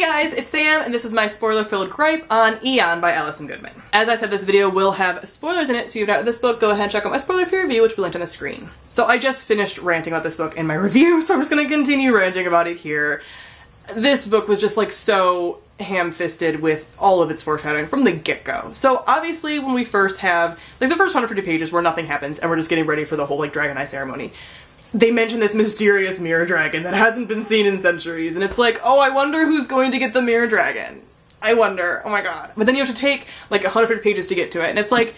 guys, it's Sam, and this is my spoiler-filled gripe on Eon by Alsion Goodman. As I said, this video will have spoilers in it, so if you've not read this book, go ahead and check out my spoiler-free review, which will be linked on the screen. So I just finished ranting about this book in my review, so I'm just gonna continue ranting about it here. This book was just like so ham-fisted with all of its foreshadowing from the get-go. So obviously when we first have, like the first 150 pages where nothing happens and we're just getting ready for the whole like Dragon Eye ceremony, they mention this mysterious mirror dragon that hasn't been seen in centuries, and it's like, oh, I wonder who's going to get the mirror dragon. I wonder, oh my god. But then you have to take like 150 pages to get to it, and it's like,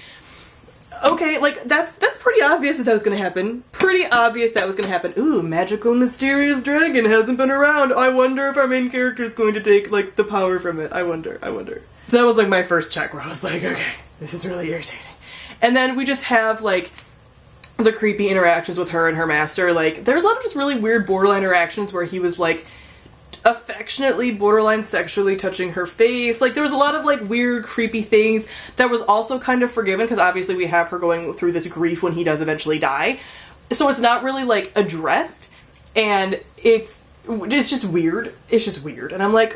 okay, like that's pretty obvious that was gonna happen. Pretty obvious that was gonna happen. Ooh, magical mysterious dragon hasn't been around. I wonder if our main character is going to take like the power from it. I wonder. So that was like my first check where I was like, okay, this is really irritating. And then we just have like the creepy interactions with her and her master. Like, there's a lot of just really weird borderline interactions where he was like affectionately borderline sexually touching her face. Like, there was a lot of like weird creepy things that was also kind of forgiven because obviously we have her going through this grief when he does eventually die, so it's not really like addressed, and it's just weird. It's just weird, and I'm like,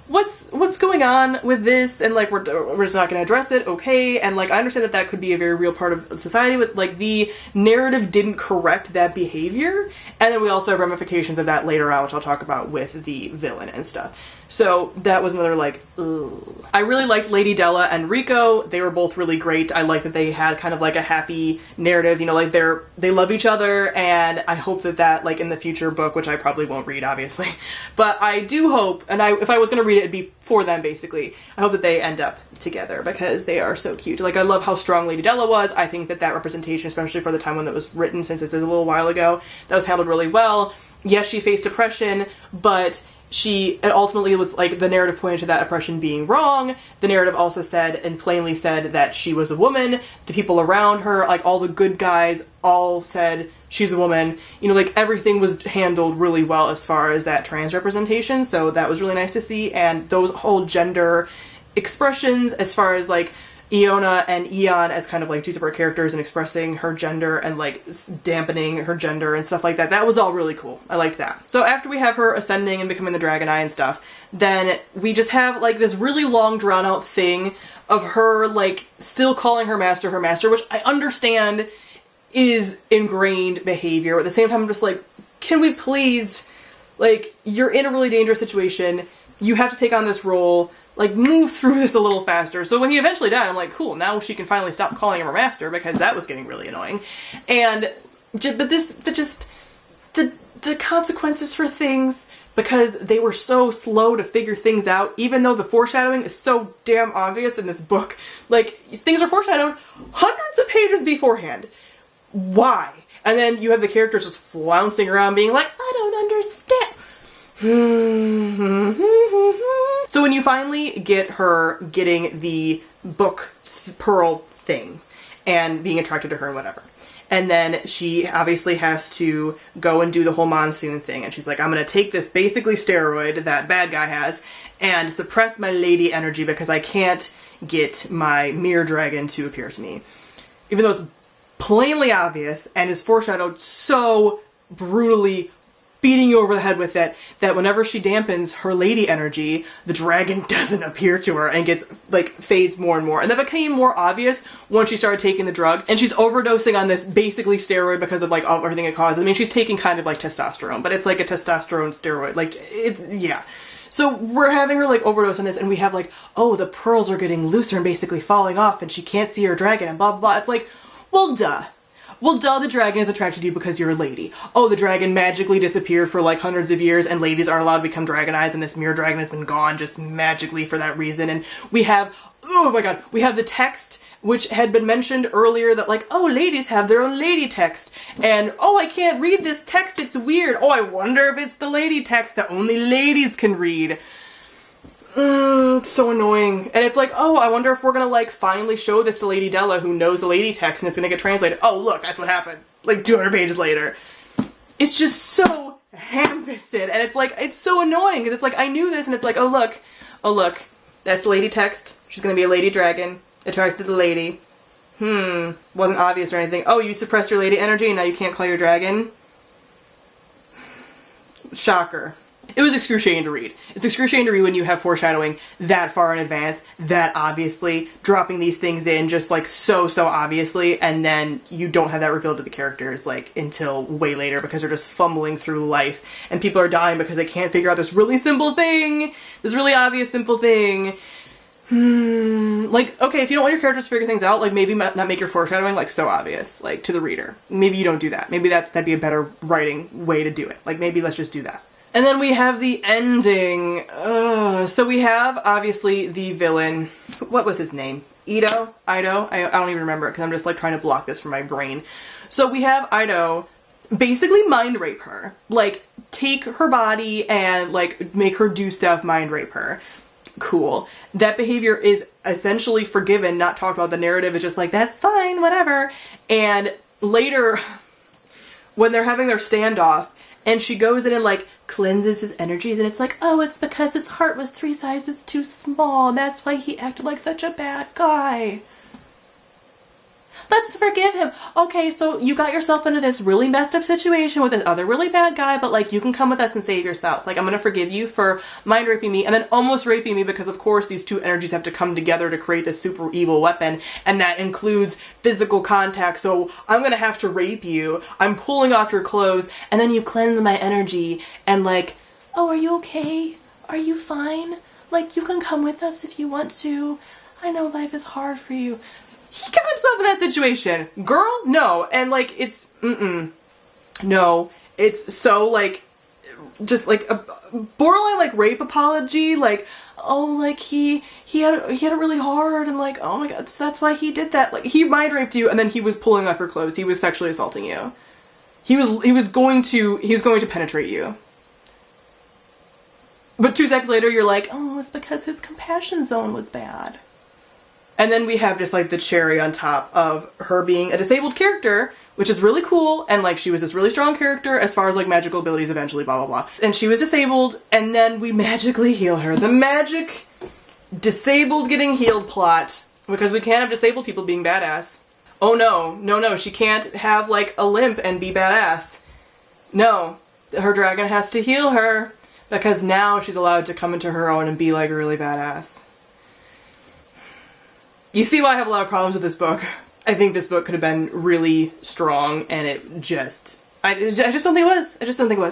what's going on with this? And like we're just not going to address it, okay? And like I understand that that could be a very real part of society, but like the narrative didn't correct that behavior, and then we also have ramifications of that later on, which I'll talk about with the villain and stuff. So that was another like, ugh. I really liked Lady Della and Rico. They were both really great. I like that they had kind of like a happy narrative, you know, like they love each other, and I hope that like in the future book, which I probably won't read obviously, but I do hope, and if I was going to read it, it'd be for them basically. I hope that they end up together because they are so cute. Like, I love how strong Lady Della was. I think that representation, especially for the time when that was written, since this is a little while ago, that was handled really well. Yes, she faced oppression, but it ultimately was like the narrative pointed to that oppression being wrong. The narrative also said and plainly said that she was a woman. The people around her, like all the good guys, all said she's a woman. You know, like everything was handled really well as far as that trans representation, so that was really nice to see. And those whole gender expressions as far as like Iona and Eon as kind of like two separate characters and expressing her gender and like dampening her gender and stuff like that. That was all really cool. I liked that. So after we have her ascending and becoming the Dragon Eye and stuff, then we just have like this really long drawn out thing of her like still calling her master, which I understand is ingrained behavior. At the same time, I'm just like, can we please, like, you're in a really dangerous situation. You have to take on this role. Like, move through this a little faster. So when he eventually died, I'm like, cool, now she can finally stop calling him her master, because that was getting really annoying. And, but just, the consequences for things, because they were so slow to figure things out, even though the foreshadowing is so damn obvious in this book. Like, things are foreshadowed hundreds of pages beforehand. Why? And then you have the characters just flouncing around being like, I don't understand. So when you finally get her getting the book pearl thing and being attracted to her and whatever, and then she obviously has to go and do the whole monsoon thing, and she's like, I'm gonna take this basically steroid that bad guy has and suppress my lady energy because I can't get my mirror dragon to appear to me. Even though it's plainly obvious and is foreshadowed so brutally, beating you over the head with it, that whenever she dampens her lady energy, the dragon doesn't appear to her and gets, like, fades more and more. And that became more obvious once she started taking the drug, and she's overdosing on this basically steroid because of, like, everything it causes. I mean, she's taking kind of, like, testosterone, but it's like a testosterone steroid. Like, it's, yeah. So we're having her, like, overdose on this, and we have, like, oh, the pearls are getting looser and basically falling off, and she can't see her dragon, and blah, blah, blah. It's like, well, duh. Well, duh, the dragon is attracted to you because you're a lady. Oh, the dragon magically disappeared for like hundreds of years and ladies aren't allowed to become dragon eyes, and this mirror dragon has been gone just magically for that reason. And we have, oh my god, we have the text which had been mentioned earlier that like, oh, ladies have their own lady text. And, oh, I can't read this text, it's weird. Oh, I wonder if it's the lady text that only ladies can read. It's so annoying. And it's like, oh, I wonder if we're gonna like finally show this to Lady Della, who knows the lady text, and it's gonna get translated. Oh, look, that's what happened. Like 200 pages later. It's just so ham-fisted, and it's like, it's so annoying, because it's like, I knew this, and it's like, oh look, that's lady text. She's gonna be a lady dragon, attracted to the lady. Wasn't obvious or anything. Oh, you suppressed your lady energy, and now you can't call your dragon? Shocker. It was excruciating to read. It's excruciating to read when you have foreshadowing that far in advance, that obviously, dropping these things in just like so obviously, and then you don't have that revealed to the characters like until way later because they're just fumbling through life and people are dying because they can't figure out this really simple thing, this really obvious simple thing. Like, okay, if you don't want your characters to figure things out, like maybe not make your foreshadowing like so obvious, like to the reader. Maybe you don't do that. Maybe that'd be a better writing way to do it. Like maybe let's just do that. And then we have the ending. So we have, obviously, the villain. What was his name? Ido? I don't even remember it because I'm just like trying to block this from my brain. So we have Ido basically mind rape her. Like, take her body and like make her do stuff, mind rape her. Cool. That behavior is essentially forgiven, not talked about. The narrative is just like, that's fine, whatever. And later, when they're having their standoff, and she goes in and like cleanses his energies, and it's like, oh, it's because his heart was 3 sizes too small, and that's why he acted like such a bad guy. Let's forgive him. Okay, so you got yourself into this really messed up situation with this other really bad guy, but like you can come with us and save yourself. Like I'm gonna forgive you for mind raping me and then almost raping me because of course these two energies have to come together to create this super evil weapon, and that includes physical contact. So I'm gonna have to rape you. I'm pulling off your clothes and then you cleanse my energy and like, oh, are you okay? Are you fine? Like you can come with us if you want to. I know life is hard for you. He got himself in that situation. Girl, no. And like, it's, no. It's so like, just like a borderline like rape apology. Like, oh, like he had it really hard and like, oh my god, so that's why he did that. Like he mind raped you and then he was pulling off your clothes. He was sexually assaulting you. He was going to penetrate you. But 2 seconds later you're like, oh, it's because his compassion zone was bad. And then we have just like the cherry on top of her being a disabled character, which is really cool. And like she was this really strong character as far as like magical abilities eventually, blah, blah, blah. And she was disabled and then we magically heal her. The magic disabled getting healed plot, because we can't have disabled people being badass. Oh no, no, she can't have like a limp and be badass. No, her dragon has to heal her because now she's allowed to come into her own and be like really badass. You see why I have a lot of problems with this book. I think this book could have been really strong and it just... I just don't think it was. I just don't think it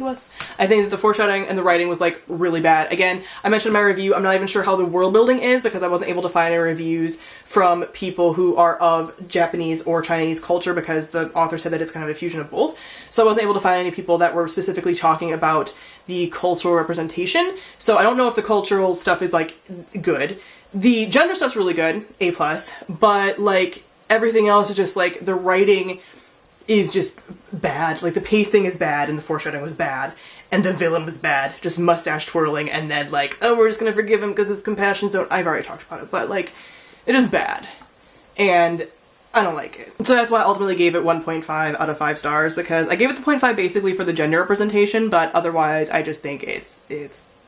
was. I think that the foreshadowing and the writing was like really bad. Again, I mentioned in my review, I'm not even sure how the world building is because I wasn't able to find any reviews from people who are of Japanese or Chinese culture because the author said that it's kind of a fusion of both. So I wasn't able to find any people that were specifically talking about the cultural representation. So I don't know if the cultural stuff is like good. The gender stuff's really good, A+, but like everything else is just like the writing is just bad. Like the pacing is bad and the foreshadowing was bad and the villain was bad, just mustache twirling and then like, oh, we're just gonna forgive him because his compassion zone. I've already talked about it, but like it is bad and I don't like it. So that's why I ultimately gave it 1.5 out of 5 stars because I gave it the 0.5 basically for the gender representation, but otherwise I just think it's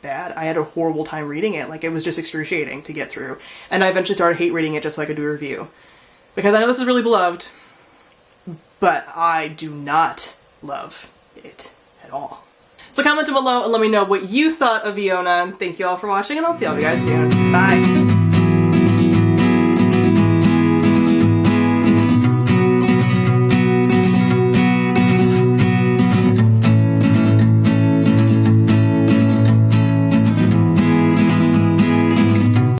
bad. I had a horrible time reading it. Like it was just excruciating to get through. And I eventually started hate reading it just so I could do a review. Because I know this is really beloved, but I do not love it at all. So comment down below and let me know what you thought of Iona. Thank you all for watching and I'll see all of you guys soon. Bye!